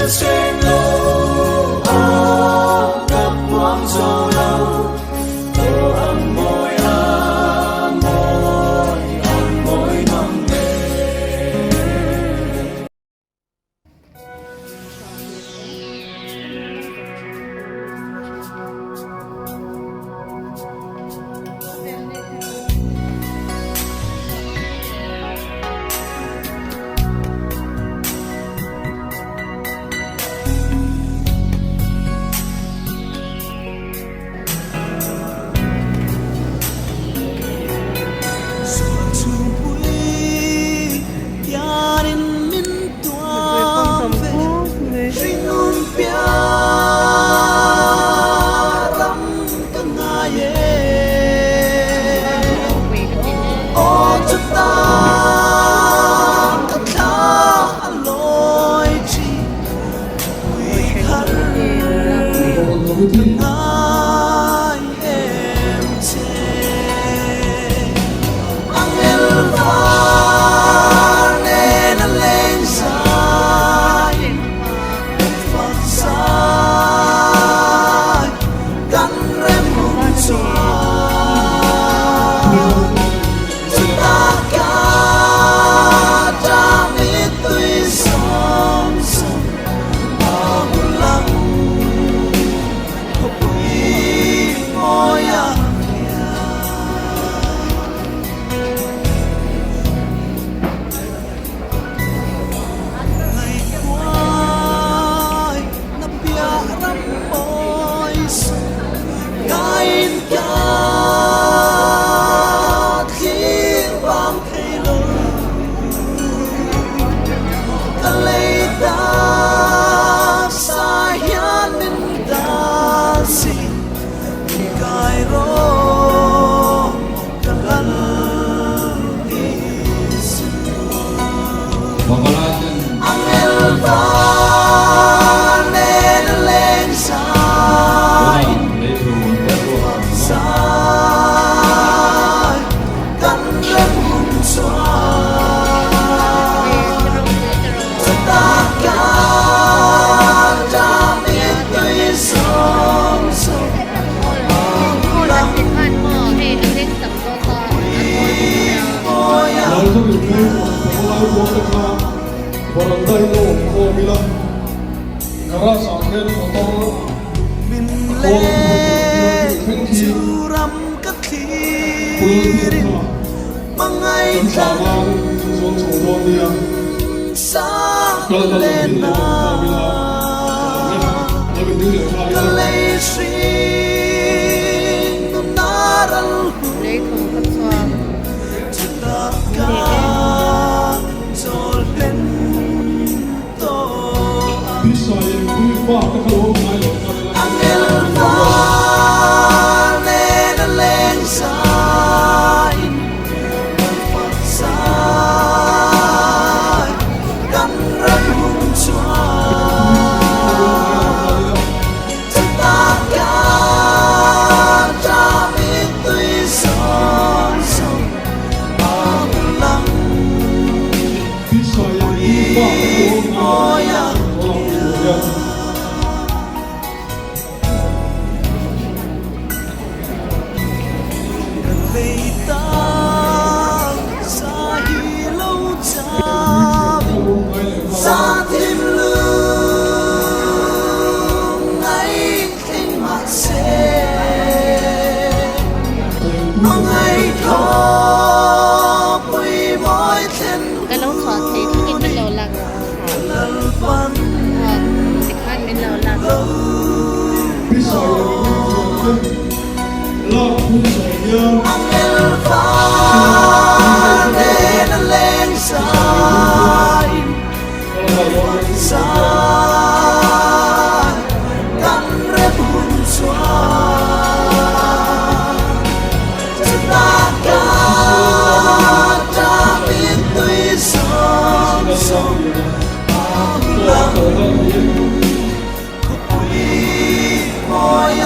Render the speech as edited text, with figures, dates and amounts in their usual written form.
旋律啊，急往做路，都很愛啊，愛能地。Walang tayo ko bilang ngerasa akhir motor suram ketirin mengaikan salena kalesing naral cedakkan solden bisa yang berubah kalau mengalir angel panen lengsain berpaksai dan renung cuan cetakan damit tuisan amulang bisa yang berubah Sa thiên lương ngày kinh mặt xe ngày khó quỳ mỏi trên cái lấu thoát thì cái bên lầu lạc lần văn thì khoan bên lầu lạc bisa yang berubah angel pha nên lên sai sai tan rep hun xóa cetaka ta biết tuy sông sông lặng khúc quý môi